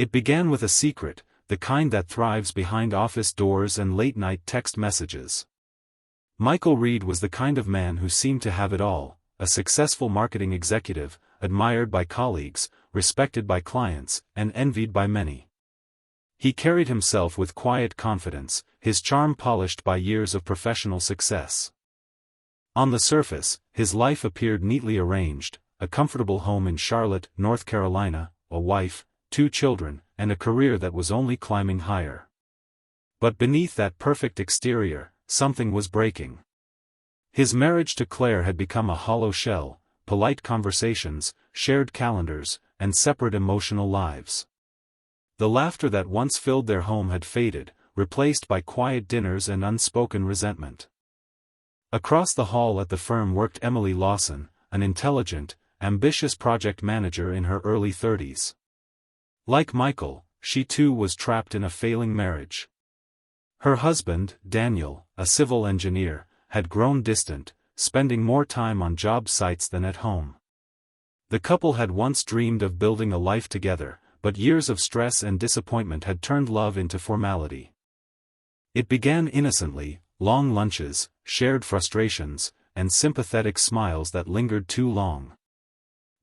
It began with a secret, the kind that thrives behind office doors and late-night text messages. Michael Reed was the kind of man who seemed to have it all, a successful marketing executive, admired by colleagues, respected by clients, and envied by many. He carried himself with quiet confidence, his charm polished by years of professional success. On the surface, his life appeared neatly arranged, a comfortable home in Charlotte, North Carolina, a wife, 2 children, and a career that was only climbing higher. But beneath that perfect exterior, something was breaking. His marriage to Claire had become a hollow shell, polite conversations, shared calendars, and separate emotional lives. The laughter that once filled their home had faded, replaced by quiet dinners and unspoken resentment. Across the hall at the firm worked Emily Lawson, an intelligent, ambitious project manager in her early 30s. Like Michael, she too was trapped in a failing marriage. Her husband, Daniel, a civil engineer, had grown distant, spending more time on job sites than at home. The couple had once dreamed of building a life together, but years of stress and disappointment had turned love into formality. It began innocently, long lunches, shared frustrations, and sympathetic smiles that lingered too long.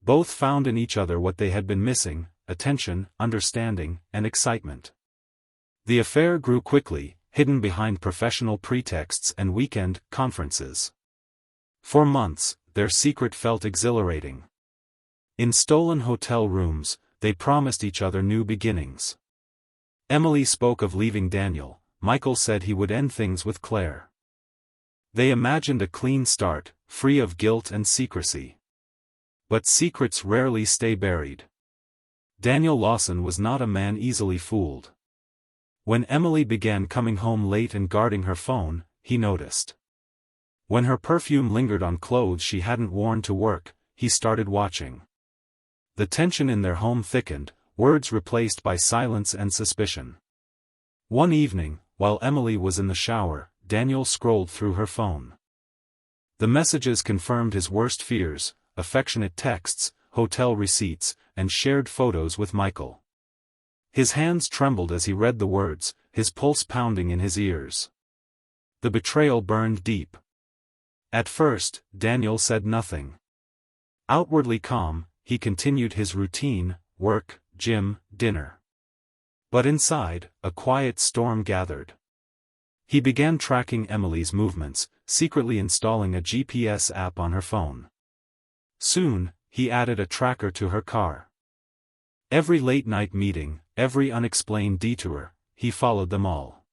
Both found in each other what they had been missing: attention, understanding, and excitement. The affair grew quickly, hidden behind professional pretexts and weekend conferences. For months, their secret felt exhilarating. In stolen hotel rooms, they promised each other new beginnings. Emily spoke of leaving Daniel, Michael said he would end things with Claire. They imagined a clean start, free of guilt and secrecy. But secrets rarely stay buried. Daniel Lawson was not a man easily fooled. When Emily began coming home late and guarding her phone, he noticed. When her perfume lingered on clothes she hadn't worn to work, he started watching. The tension in their home thickened, words replaced by silence and suspicion. One evening, while Emily was in the shower, Daniel scrolled through her phone. The messages confirmed his worst fears: affectionate texts, hotel receipts, and shared photos with Michael. His hands trembled as he read the words, his pulse pounding in his ears. The betrayal burned deep. At first, Daniel said nothing. Outwardly calm, he continued his routine: work, gym, dinner. But inside, a quiet storm gathered. He began tracking Emily's movements, secretly installing a GPS app on her phone. Soon, he added a tracker to her car. Every late-night meeting, every unexplained detour, he followed them all.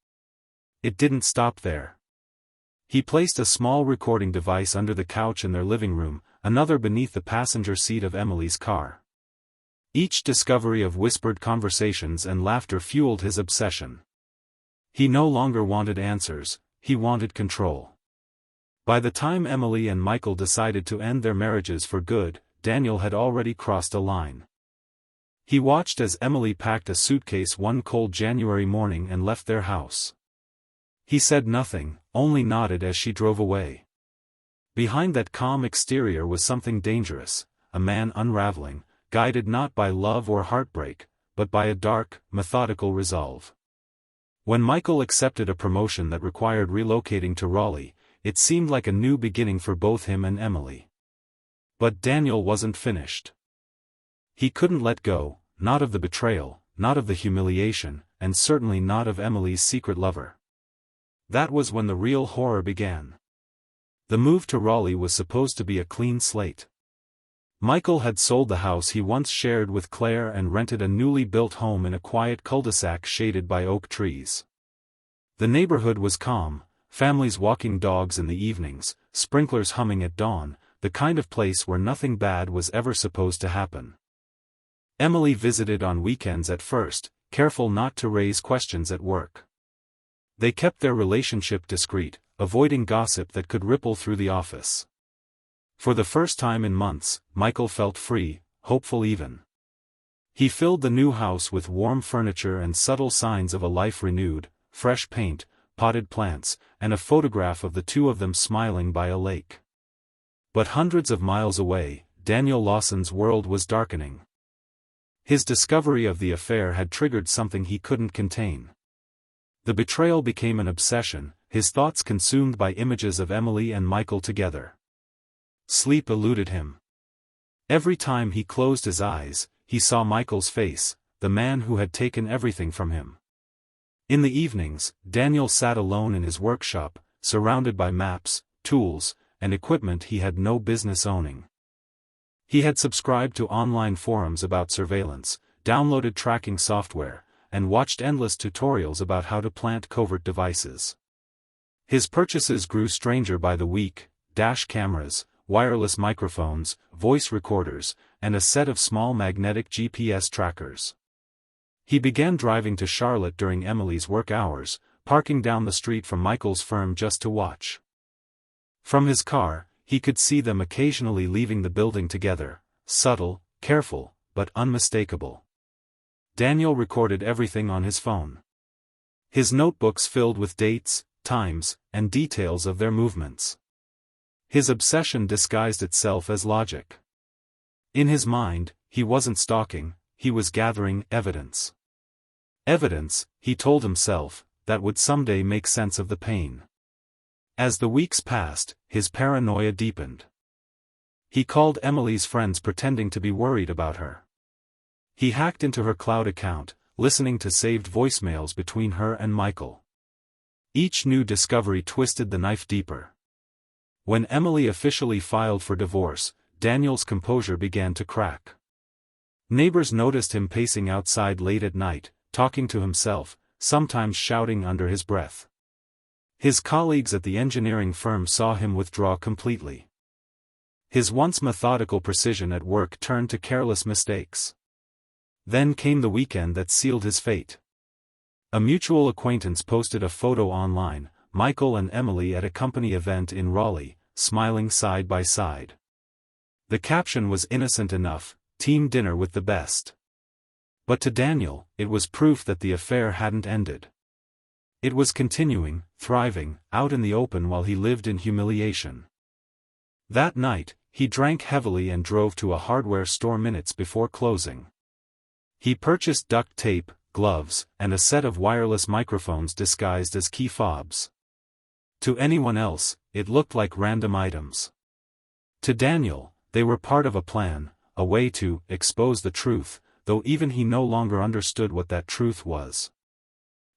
It didn't stop there. He placed a small recording device under the couch in their living room, another beneath the passenger seat of Emily's car. Each discovery of whispered conversations and laughter fueled his obsession. He no longer wanted answers, he wanted control. By the time Emily and Michael decided to end their marriages for good, Daniel had already crossed a line. He watched as Emily packed a suitcase one cold January morning and left their house. He said nothing, only nodded as she drove away. Behind that calm exterior was something dangerous, a man unraveling, guided not by love or heartbreak, but by a dark, methodical resolve. When Michael accepted a promotion that required relocating to Raleigh, it seemed like a new beginning for both him and Emily. But Daniel wasn't finished. He couldn't let go, not of the betrayal, not of the humiliation, and certainly not of Emily's secret lover. That was when the real horror began. The move to Raleigh was supposed to be a clean slate. Michael had sold the house he once shared with Claire and rented a newly built home in a quiet cul-de-sac shaded by oak trees. The neighborhood was calm, families walking dogs in the evenings, sprinklers humming at dawn, the kind of place where nothing bad was ever supposed to happen. Emily visited on weekends at first, careful not to raise questions at work. They kept their relationship discreet, avoiding gossip that could ripple through the office. For the first time in months, Michael felt free, hopeful even. He filled the new house with warm furniture and subtle signs of a life renewed: fresh paint, potted plants, and a photograph of the two of them smiling by a lake. But hundreds of miles away, Daniel Lawson's world was darkening. His discovery of the affair had triggered something he couldn't contain. The betrayal became an obsession, his thoughts consumed by images of Emily and Michael together. Sleep eluded him. Every time he closed his eyes, he saw Michael's face, the man who had taken everything from him. In the evenings, Daniel sat alone in his workshop, surrounded by maps, tools, and equipment he had no business owning. He had subscribed to online forums about surveillance, downloaded tracking software, and watched endless tutorials about how to plant covert devices. His purchases grew stranger by the week: dash cameras, wireless microphones, voice recorders, and a set of small magnetic GPS trackers. He began driving to Charlotte during Emily's work hours, parking down the street from Michael's firm just to watch. From his car, he could see them occasionally leaving the building together, subtle, careful, but unmistakable. Daniel recorded everything on his phone. His notebooks filled with dates, times, and details of their movements. His obsession disguised itself as logic. In his mind, he wasn't stalking, he was gathering evidence. Evidence, he told himself, that would someday make sense of the pain. As the weeks passed, his paranoia deepened. He called Emily's friends pretending to be worried about her. He hacked into her cloud account, listening to saved voicemails between her and Michael. Each new discovery twisted the knife deeper. When Emily officially filed for divorce, Daniel's composure began to crack. Neighbors noticed him pacing outside late at night, talking to himself, sometimes shouting under his breath. His colleagues at the engineering firm saw him withdraw completely. His once methodical precision at work turned to careless mistakes. Then came the weekend that sealed his fate. A mutual acquaintance posted a photo online, Michael and Emily at a company event in Raleigh, smiling side by side. The caption was innocent enough: team dinner with the best. But to Daniel, it was proof that the affair hadn't ended. It was continuing, thriving, out in the open while he lived in humiliation. That night, he drank heavily and drove to a hardware store minutes before closing. He purchased duct tape, gloves, and a set of wireless microphones disguised as key fobs. To anyone else, it looked like random items. To Daniel, they were part of a plan, a way to expose the truth, though even he no longer understood what that truth was.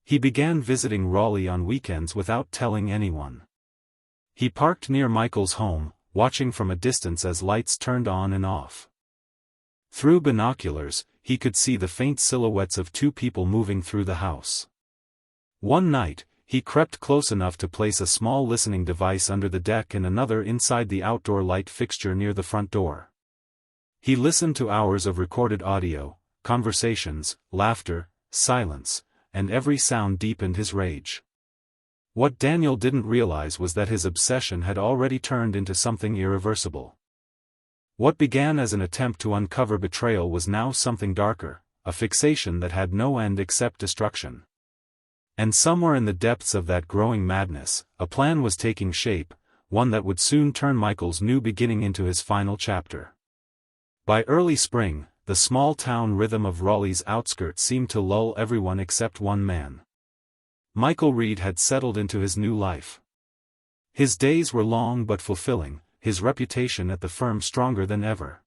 He began visiting Raleigh on weekends without telling anyone. He parked near Michael's home, watching from a distance as lights turned on and off. Through binoculars, he could see the faint silhouettes of two people moving through the house. One night, he crept close enough to place a small listening device under the deck and another inside the outdoor light fixture near the front door. He listened to hours of recorded audio, conversations, laughter, silence, and every sound deepened his rage. What Daniel didn't realize was that his obsession had already turned into something irreversible. What began as an attempt to uncover betrayal was now something darker, a fixation that had no end except destruction. And somewhere in the depths of that growing madness, a plan was taking shape, one that would soon turn Michael's new beginning into his final chapter. By early spring, the small-town rhythm of Raleigh's outskirts seemed to lull everyone except one man. Michael Reed had settled into his new life. His days were long but fulfilling, his reputation at the firm stronger than ever.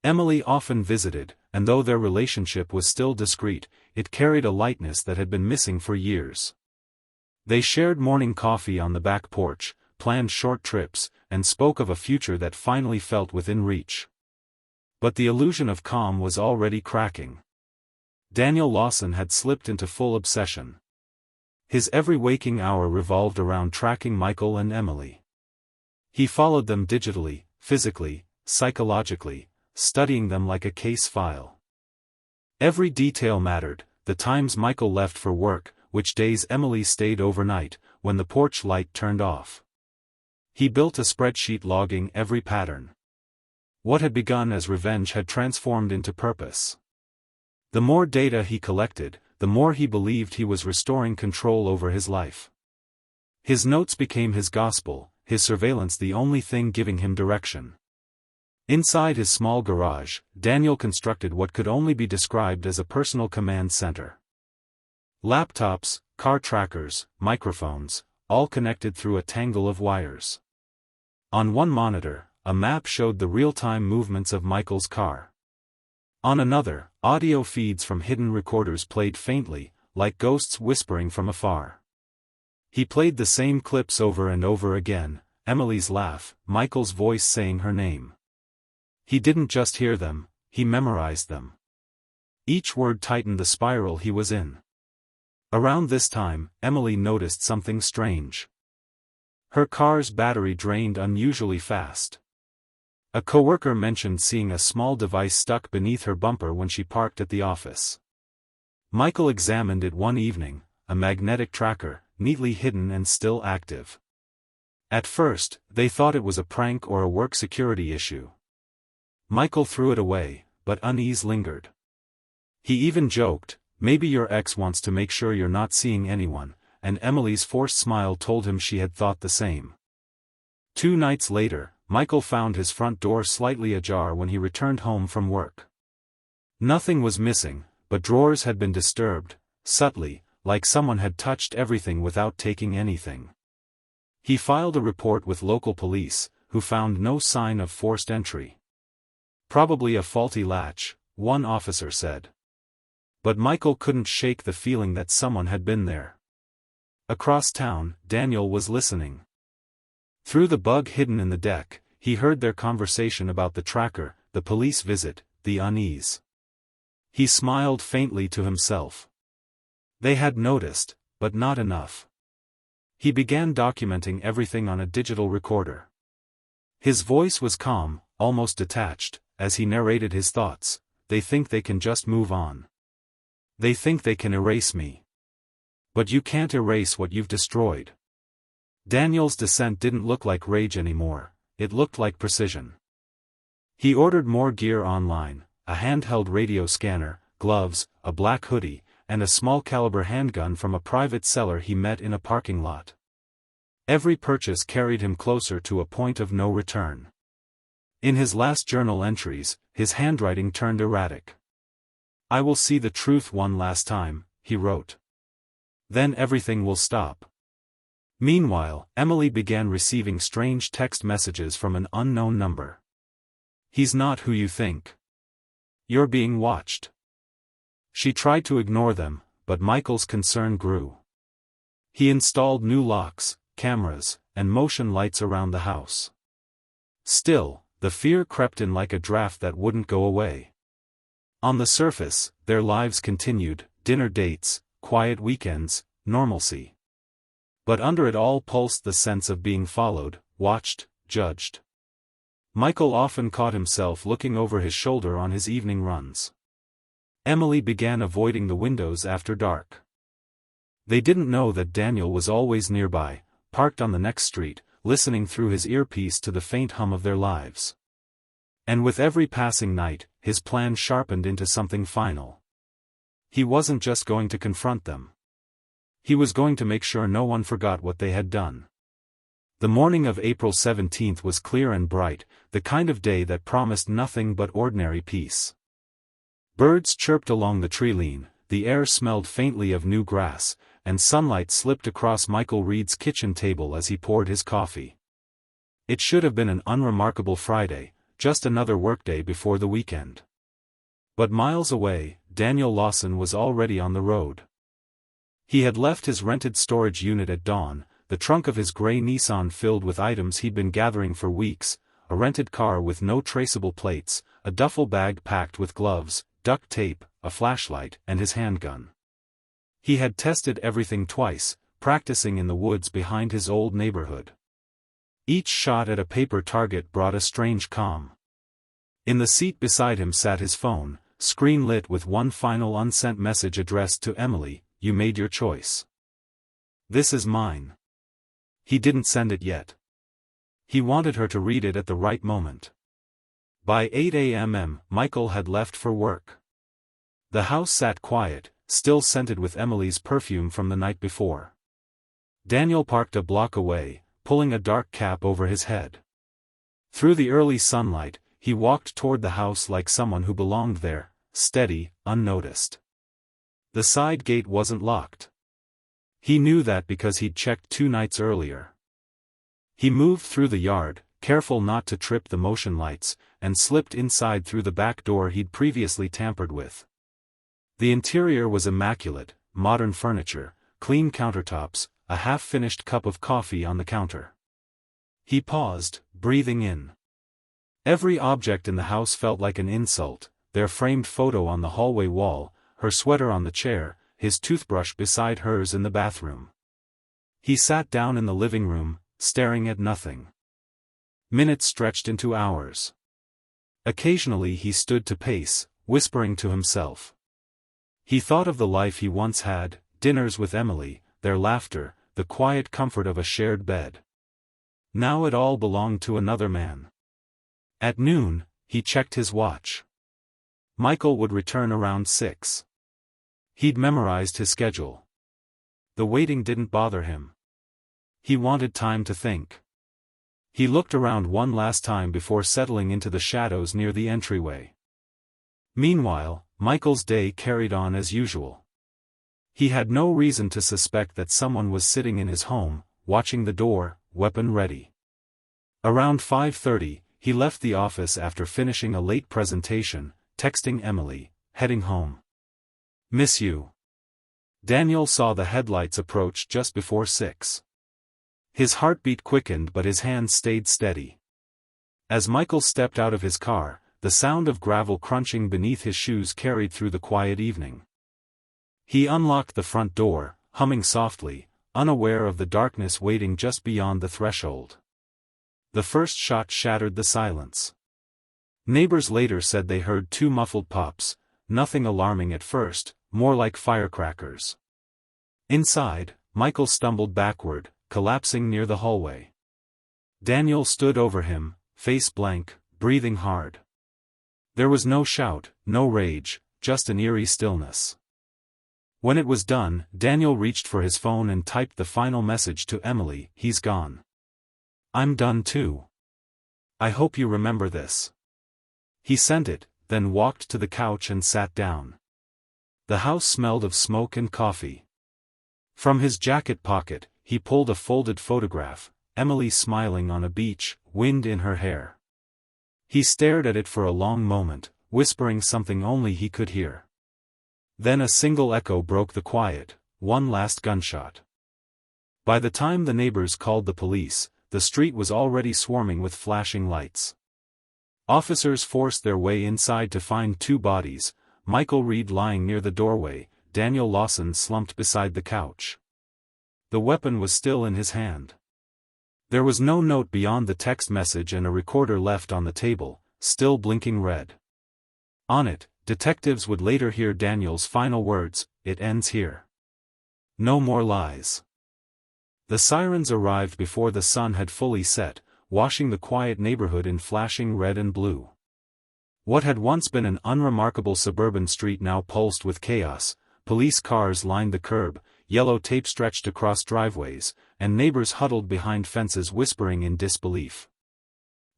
Emily often visited, and though their relationship was still discreet, it carried a lightness that had been missing for years. They shared morning coffee on the back porch, planned short trips, and spoke of a future that finally felt within reach. But the illusion of calm was already cracking. Daniel Lawson had slipped into full obsession. His every waking hour revolved around tracking Michael and Emily. He followed them digitally, physically, psychologically, studying them like a case file. Every detail mattered: the times Michael left for work, which days Emily stayed overnight, when the porch light turned off. He built a spreadsheet logging every pattern. What had begun as revenge had transformed into purpose. The more data he collected, the more he believed he was restoring control over his life. His notes became his gospel, his surveillance the only thing giving him direction. Inside his small garage, Daniel constructed what could only be described as a personal command center. Laptops, car trackers, microphones, all connected through a tangle of wires. On one monitor, a map showed the real-time movements of Michael's car. On another, audio feeds from hidden recorders played faintly, like ghosts whispering from afar. He played the same clips over and over again, Emily's laugh, Michael's voice saying her name. He didn't just hear them, he memorized them. Each word tightened the spiral he was in. Around this time, Emily noticed something strange. Her car's battery drained unusually fast. A coworker mentioned seeing a small device stuck beneath her bumper when she parked at the office. Michael examined it one evening, a magnetic tracker, neatly hidden and still active. At first, they thought it was a prank or a work security issue. Michael threw it away, but unease lingered. He even joked, "Maybe your ex wants to make sure you're not seeing anyone," and Emily's forced smile told him she had thought the same. 2 nights later, Michael found his front door slightly ajar when he returned home from work. Nothing was missing, but drawers had been disturbed, subtly, like someone had touched everything without taking anything. He filed a report with local police, who found no sign of forced entry. "Probably a faulty latch," one officer said. But Michael couldn't shake the feeling that someone had been there. Across town, Daniel was listening. Through the bug hidden in the deck, he heard their conversation about the tracker, the police visit, the unease. He smiled faintly to himself. They had noticed, but not enough. He began documenting everything on a digital recorder. His voice was calm, almost detached, as he narrated his thoughts. "They think they can just move on. They think they can erase me. But you can't erase what you've destroyed." Daniel's dissent didn't look like rage anymore, it looked like precision. He ordered more gear online, a handheld radio scanner, gloves, a black hoodie, and a small-caliber handgun from a private seller he met in a parking lot. Every purchase carried him closer to a point of no return. In his last journal entries, his handwriting turned erratic. "I will see the truth one last time," he wrote. "Then everything will stop." Meanwhile, Emily began receiving strange text messages from an unknown number. "He's not who you think. You're being watched." She tried to ignore them, but Michael's concern grew. He installed new locks, cameras, and motion lights around the house. Still, the fear crept in like a draft that wouldn't go away. On the surface, their lives continued, dinner dates, quiet weekends, normalcy. But under it all pulsed the sense of being followed, watched, judged. Michael often caught himself looking over his shoulder on his evening runs. Emily began avoiding the windows after dark. They didn't know that Daniel was always nearby, parked on the next street, listening through his earpiece to the faint hum of their lives. And with every passing night, his plan sharpened into something final. He wasn't just going to confront them. He was going to make sure no one forgot what they had done. The morning of April 17th was clear and bright, the kind of day that promised nothing but ordinary peace. Birds chirped along the tree-line, the air smelled faintly of new grass, and sunlight slipped across Michael Reed's kitchen table as he poured his coffee. It should have been an unremarkable Friday, just another workday before the weekend. But miles away, Daniel Lawson was already on the road. He had left his rented storage unit at dawn, the trunk of his gray Nissan filled with items he'd been gathering for weeks, a rented car with no traceable plates, a duffel bag packed with gloves, duct tape, a flashlight, and his handgun. He had tested everything twice, practicing in the woods behind his old neighborhood. Each shot at a paper target brought a strange calm. In the seat beside him sat his phone, screen lit with one final unsent message addressed to Emily: "You made your choice. This is mine." He didn't send it yet. He wanted her to read it at the right moment. By 8 a.m. Michael had left for work. The house sat quiet, still scented with Emily's perfume from the night before. Daniel parked a block away, pulling a dark cap over his head. Through the early sunlight, he walked toward the house like someone who belonged there, steady, unnoticed. The side gate wasn't locked. He knew that because he'd checked 2 nights earlier. He moved through the yard, careful not to trip the motion lights, and slipped inside through the back door he'd previously tampered with. The interior was immaculate, modern furniture, clean countertops, a half-finished cup of coffee on the counter. He paused, breathing in. Every object in the house felt like an insult, their framed photo on the hallway wall, her sweater on the chair, his toothbrush beside hers in the bathroom. He sat down in the living room, staring at nothing. Minutes stretched into hours. Occasionally he stood to pace, whispering to himself. He thought of the life he once had, dinners with Emily, their laughter, the quiet comfort of a shared bed. Now it all belonged to another man. At noon, he checked his watch. Michael would return around 6. He'd memorized his schedule. The waiting didn't bother him. He wanted time to think. He looked around one last time before settling into the shadows near the entryway. Meanwhile, Michael's day carried on as usual. He had no reason to suspect that someone was sitting in his home, watching the door, weapon ready. Around 5:30, he left the office after finishing a late presentation, texting Emily, heading home. "Miss you." Daniel saw the headlights approach just before 6. His heartbeat quickened but his hands stayed steady. As Michael stepped out of his car, the sound of gravel crunching beneath his shoes carried through the quiet evening. He unlocked the front door, humming softly, unaware of the darkness waiting just beyond the threshold. The first shot shattered the silence. Neighbors later said they heard 2 muffled pops, nothing alarming at first, more like firecrackers. Inside, Michael stumbled backward, collapsing near the hallway. Daniel stood over him, face blank, breathing hard. There was no shout, no rage, just an eerie stillness. When it was done, Daniel reached for his phone and typed the final message to Emily, "He's gone. I'm done too. I hope you remember this." He sent it, then walked to the couch and sat down. The house smelled of smoke and coffee. From his jacket pocket, he pulled a folded photograph, Emily smiling on a beach, wind in her hair. He stared at it for a long moment, whispering something only he could hear. Then a single echo broke the quiet, one last gunshot. By the time the neighbors called the police, the street was already swarming with flashing lights. Officers forced their way inside to find 2 bodies, Michael Reed lying near the doorway, Daniel Lawson slumped beside the couch. The weapon was still in his hand. There was no note beyond the text message and a recorder left on the table, still blinking red. On it, detectives would later hear Daniel's final words, "It ends here. No more lies." The sirens arrived before the sun had fully set, washing the quiet neighborhood in flashing red and blue. What had once been an unremarkable suburban street now pulsed with chaos. Police cars lined the curb, yellow tape stretched across driveways, and neighbors huddled behind fences whispering in disbelief.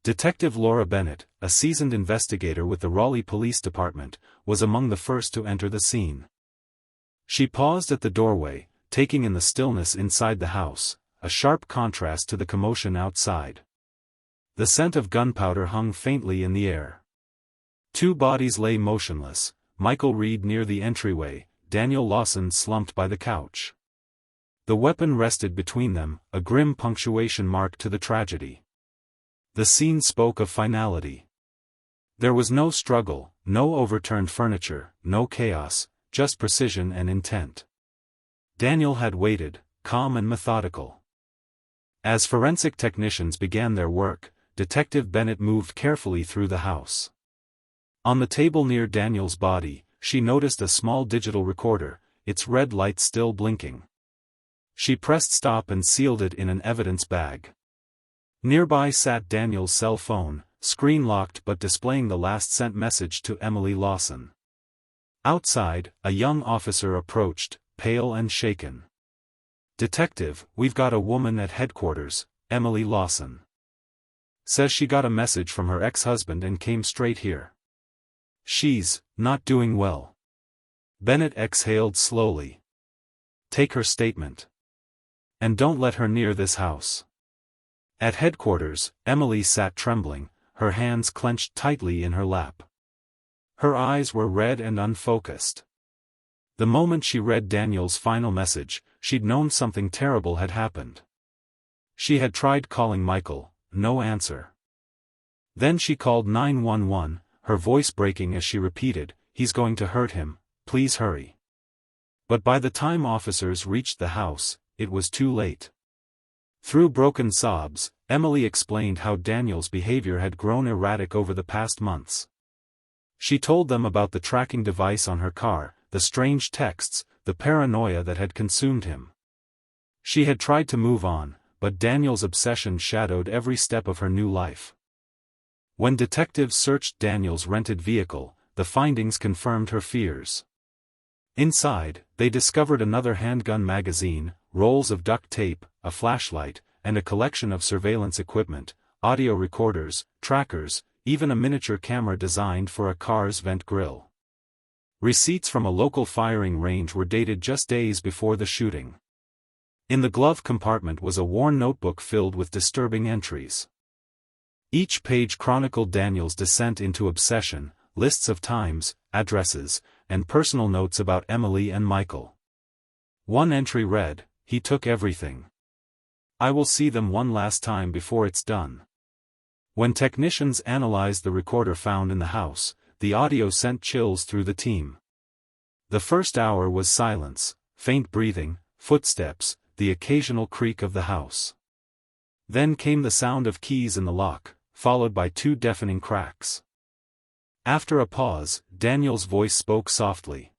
Detective Laura Bennett, a seasoned investigator with the Raleigh Police Department, was among the first to enter the scene. She paused at the doorway, taking in the stillness inside the house, a sharp contrast to the commotion outside. The scent of gunpowder hung faintly in the air. 2 bodies lay motionless, Michael Reed near the entryway, Daniel Lawson slumped by the couch. The weapon rested between them, a grim punctuation mark to the tragedy. The scene spoke of finality. There was no struggle, no overturned furniture, no chaos, just precision and intent. Daniel had waited, calm and methodical. As forensic technicians began their work, Detective Bennett moved carefully through the house. On the table near Daniel's body, she noticed a small digital recorder, its red light still blinking. She pressed stop and sealed it in an evidence bag. Nearby sat Daniel's cell phone, screen locked but displaying the last sent message to Emily Lawson. Outside, a young officer approached, pale and shaken. "Detective, we've got a woman at headquarters, Emily Lawson." Says she got a message from her ex-husband and came straight here. She's not doing well. Bennett exhaled slowly. Take her statement. And don't let her near this house. At headquarters, Emily sat trembling, her hands clenched tightly in her lap. Her eyes were red and unfocused. The moment she read Daniel's final message, she'd known something terrible had happened. She had tried calling Michael, no answer. Then she called 911, her voice breaking as she repeated, "He's going to hurt him, please hurry." But by the time officers reached the house, it was too late. Through broken sobs, Emily explained how Daniel's behavior had grown erratic over the past months. She told them about the tracking device on her car, the strange texts, the paranoia that had consumed him. She had tried to move on, but Daniel's obsession shadowed every step of her new life. When detectives searched Daniel's rented vehicle, the findings confirmed her fears. Inside, they discovered another handgun magazine, rolls of duct tape, a flashlight, and a collection of surveillance equipment, audio recorders, trackers, even a miniature camera designed for a car's vent grill. Receipts from a local firing range were dated just days before the shooting. In the glove compartment was a worn notebook filled with disturbing entries. Each page chronicled Daniel's descent into obsession, lists of times, addresses, and personal notes about Emily and Michael. One entry read, "He took everything. I will see them one last time before it's done." When technicians analyzed the recorder found in the house, the audio sent chills through the team. The first hour was silence, faint breathing, footsteps, the occasional creak of the house. Then came the sound of keys in the lock, followed by two deafening cracks. After a pause, Daniel's voice spoke softly.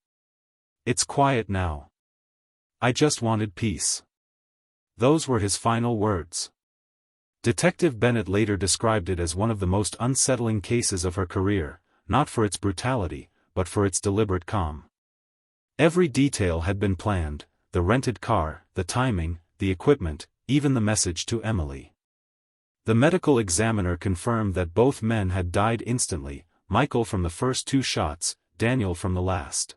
"It's quiet now. I just wanted peace." Those were his final words. Detective Bennett later described it as one of the most unsettling cases of her career, not for its brutality, but for its deliberate calm. Every detail had been planned, the rented car, the timing, the equipment, even the message to Emily. The medical examiner confirmed that both men had died instantly, Michael from the first 2 shots, Daniel from the last.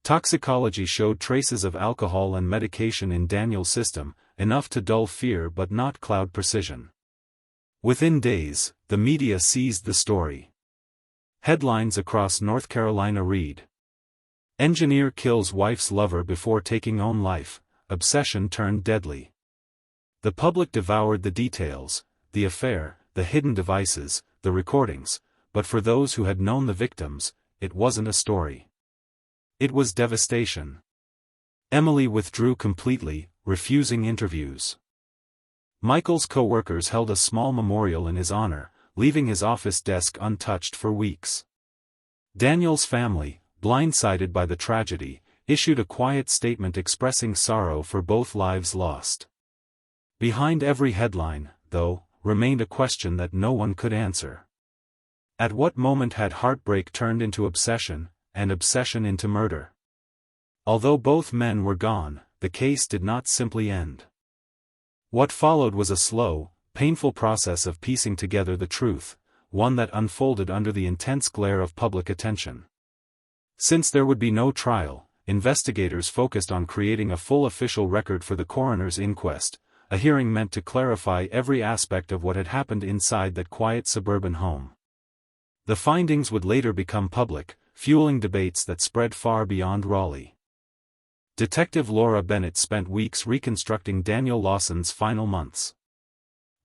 Toxicology showed traces of alcohol and medication in Daniel's system, enough to dull fear but not cloud precision. Within days, the media seized the story. Headlines across North Carolina read: "Engineer kills wife's lover before taking own life, obsession turned deadly." The public devoured the details, the affair, the hidden devices, the recordings, but for those who had known the victims, it wasn't a story. It was devastation. Emily withdrew completely, refusing interviews. Michael's co-workers held a small memorial in his honor, leaving his office desk untouched for weeks. Daniel's family, blindsided by the tragedy, issued a quiet statement expressing sorrow for both lives lost. Behind every headline, though, remained a question that no one could answer. At what moment had heartbreak turned into obsession, and obsession into murder? Although both men were gone, the case did not simply end. What followed was a slow, painful process of piecing together the truth, one that unfolded under the intense glare of public attention. Since there would be no trial, investigators focused on creating a full official record for the coroner's inquest, a hearing meant to clarify every aspect of what had happened inside that quiet suburban home. The findings would later become public, fueling debates that spread far beyond Raleigh. Detective Laura Bennett spent weeks reconstructing Daniel Lawson's final months.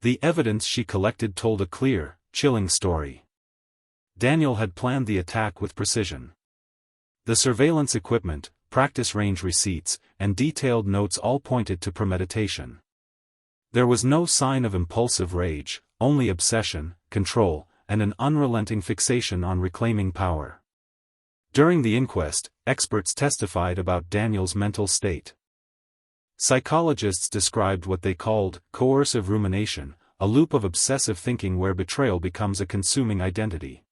The evidence she collected told a clear, chilling story. Daniel had planned the attack with precision. The surveillance equipment, practice range receipts, and detailed notes all pointed to premeditation. There was no sign of impulsive rage, only obsession, control, and an unrelenting fixation on reclaiming power. During the inquest, experts testified about Daniel's mental state. Psychologists described what they called coercive rumination, a loop of obsessive thinking where betrayal becomes a consuming identity.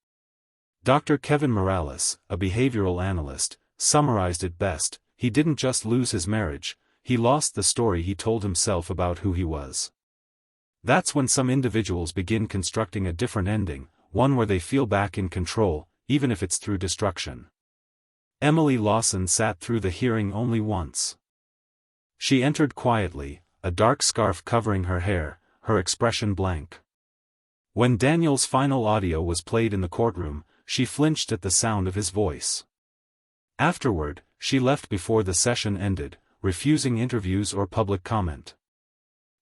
Dr. Kevin Morales, a behavioral analyst, summarized it best: "He didn't just lose his marriage, he lost the story he told himself about who he was." That's when some individuals begin constructing a different ending, one where they feel back in control, even if it's through destruction. Emily Lawson sat through the hearing only once. She entered quietly, a dark scarf covering her hair, her expression blank. When Daniel's final audio was played in the courtroom, she flinched at the sound of his voice. Afterward, she left before the session ended, refusing interviews or public comment.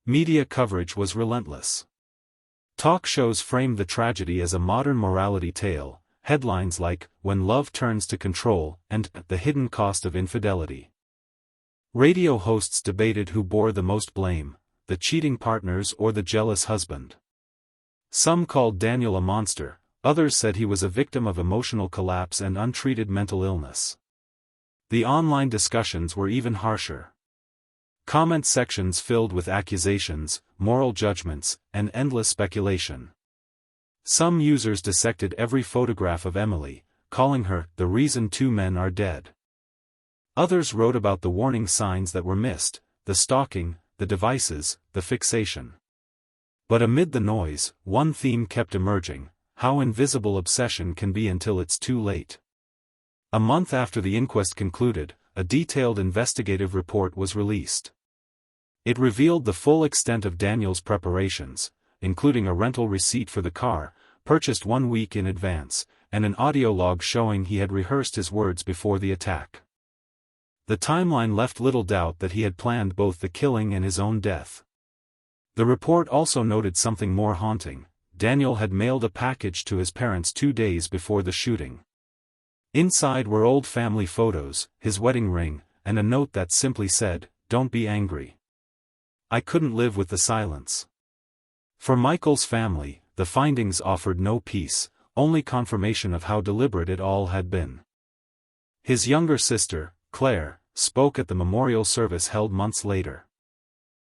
Media coverage was relentless. Talk shows framed the tragedy as a modern morality tale, headlines like, "When Love Turns to Control," and "The Hidden Cost of Infidelity." Radio hosts debated who bore the most blame, the cheating partners or the jealous husband. Some called Daniel a monster, others said he was a victim of emotional collapse and untreated mental illness. The online discussions were even harsher. Comment sections filled with accusations, moral judgments, and endless speculation. Some users dissected every photograph of Emily, calling her the reason two men are dead. Others wrote about the warning signs that were missed, the stalking, the devices, the fixation. But amid the noise, one theme kept emerging: how invisible obsession can be until it's too late. A month after the inquest concluded, a detailed investigative report was released. It revealed the full extent of Daniel's preparations, including a rental receipt for the car, purchased 1 week in advance, and an audio log showing he had rehearsed his words before the attack. The timeline left little doubt that he had planned both the killing and his own death. The report also noted something more haunting: Daniel had mailed a package to his parents 2 days before the shooting. Inside were old family photos, his wedding ring, and a note that simply said, "Don't be angry. I couldn't live with the silence." For Michael's family, the findings offered no peace, only confirmation of how deliberate it all had been. His younger sister, Claire, spoke at the memorial service held months later.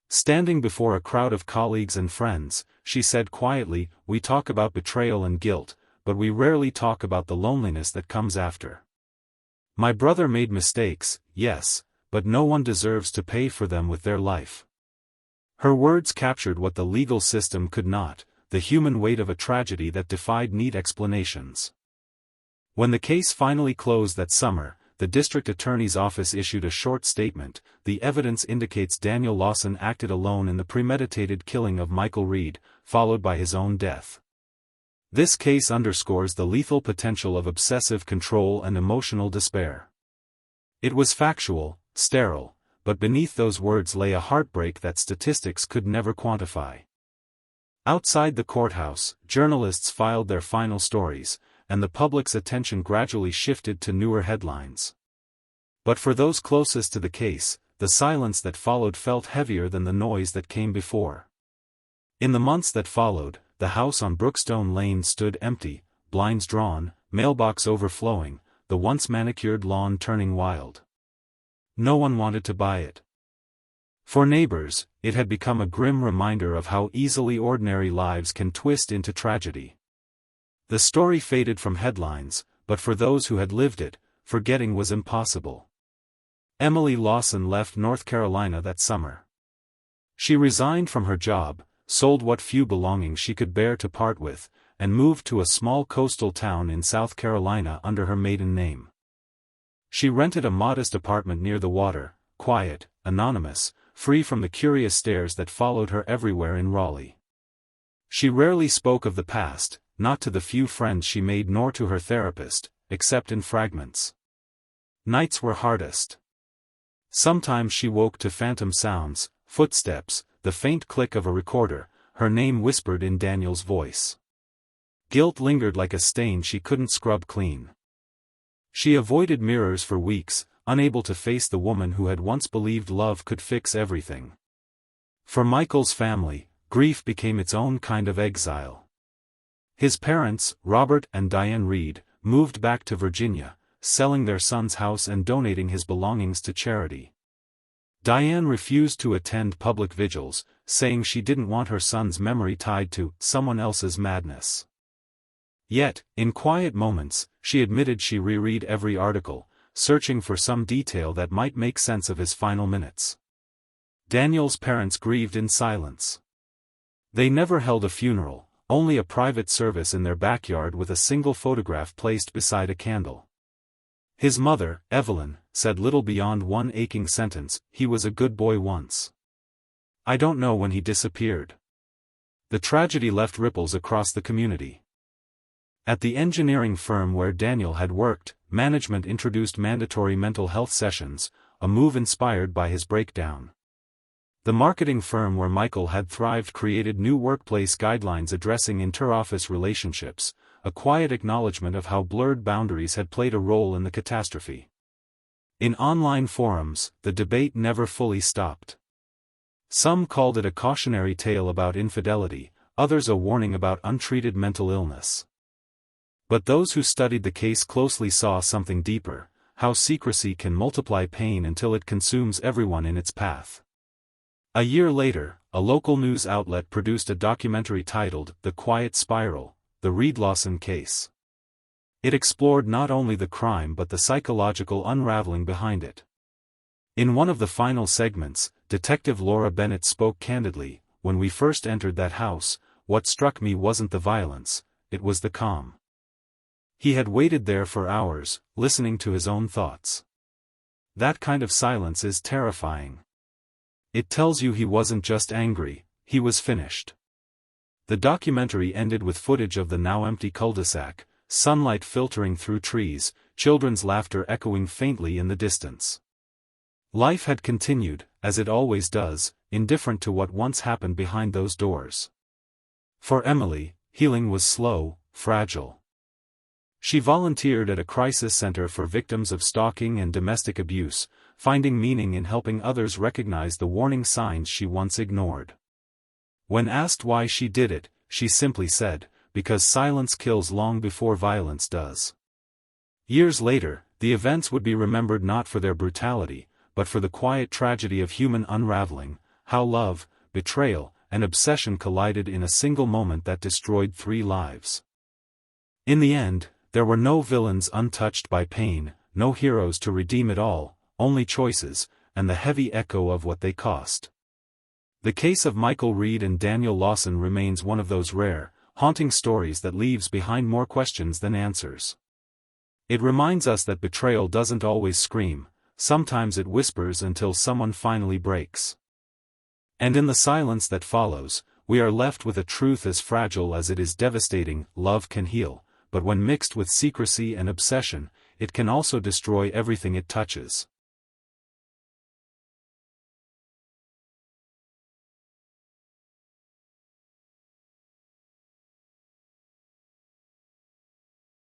Standing before a crowd of colleagues and friends, she said quietly, "We talk about betrayal and guilt, but we rarely talk about the loneliness that comes after. My brother made mistakes, yes, but no one deserves to pay for them with their life." Her words captured what the legal system could not: the human weight of a tragedy that defied neat explanations. When the case finally closed that summer, the district attorney's office issued a short statement: "The evidence indicates Daniel Lawson acted alone in the premeditated killing of Michael Reed, followed by his own death. This case underscores the lethal potential of obsessive control and emotional despair." It was factual, sterile, but beneath those words lay a heartbreak that statistics could never quantify. Outside the courthouse, journalists filed their final stories, and the public's attention gradually shifted to newer headlines. But for those closest to the case, the silence that followed felt heavier than the noise that came before. In the months that followed, the house on Brookstone Lane stood empty, blinds drawn, mailbox overflowing, the once manicured lawn turning wild. No one wanted to buy it. For neighbors, it had become a grim reminder of how easily ordinary lives can twist into tragedy. The story faded from headlines, but for those who had lived it, forgetting was impossible. Emily Lawson left North Carolina that summer. She resigned from her job, sold what few belongings she could bear to part with, and moved to a small coastal town in South Carolina under her maiden name. She rented a modest apartment near the water, quiet, anonymous, free from the curious stares that followed her everywhere in Raleigh. She rarely spoke of the past, not to the few friends she made nor to her therapist, except in fragments. Nights were hardest. Sometimes she woke to phantom sounds, footsteps, the faint click of a recorder, her name whispered in Daniel's voice. Guilt lingered like a stain she couldn't scrub clean. She avoided mirrors for weeks, unable to face the woman who had once believed love could fix everything. For Michael's family, grief became its own kind of exile. His parents, Robert and Diane Reed, moved back to Virginia, selling their son's house and donating his belongings to charity. Diane refused to attend public vigils, saying she didn't want her son's memory tied to someone else's madness. Yet, in quiet moments, she admitted she reread every article, searching for some detail that might make sense of his final minutes. Daniel's parents grieved in silence. They never held a funeral, only a private service in their backyard with a single photograph placed beside a candle. His mother, Evelyn, said little beyond one aching sentence: "He was a good boy once. I don't know when he disappeared." The tragedy left ripples across the community. At the engineering firm where Daniel had worked, management introduced mandatory mental health sessions, a move inspired by his breakdown. The marketing firm where Michael had thrived created new workplace guidelines addressing inter-office relationships, a quiet acknowledgement of how blurred boundaries had played a role in the catastrophe. In online forums, the debate never fully stopped. Some called it a cautionary tale about infidelity, others a warning about untreated mental illness. But those who studied the case closely saw something deeper: how secrecy can multiply pain until it consumes everyone in its path. A year later, a local news outlet produced a documentary titled "The Quiet Spiral: The Reed Lawson Case." It explored not only the crime but the psychological unraveling behind it. In one of the final segments, Detective Laura Bennett spoke candidly: "When we first entered that house, what struck me wasn't the violence, it was the calm. He had waited there for hours, listening to his own thoughts. That kind of silence is terrifying. It tells you he wasn't just angry, he was finished." The documentary ended with footage of the now empty cul-de-sac, sunlight filtering through trees, children's laughter echoing faintly in the distance. Life had continued, as it always does, indifferent to what once happened behind those doors. For Emily, healing was slow, fragile. She volunteered at a crisis center for victims of stalking and domestic abuse, finding meaning in helping others recognize the warning signs she once ignored. When asked why she did it, she simply said, "Because silence kills long before violence does." Years later, the events would be remembered not for their brutality, but for the quiet tragedy of human unraveling, how love, betrayal, and obsession collided in a single moment that destroyed 3 lives. In the end, there were no villains untouched by pain, no heroes to redeem it all, only choices, and the heavy echo of what they cost. The case of Michael Reed and Daniel Lawson remains one of those rare, haunting stories that leaves behind more questions than answers. It reminds us that betrayal doesn't always scream, sometimes it whispers until someone finally breaks. And in the silence that follows, we are left with a truth as fragile as it is devastating: love can heal, but when mixed with secrecy and obsession, it can also destroy everything it touches.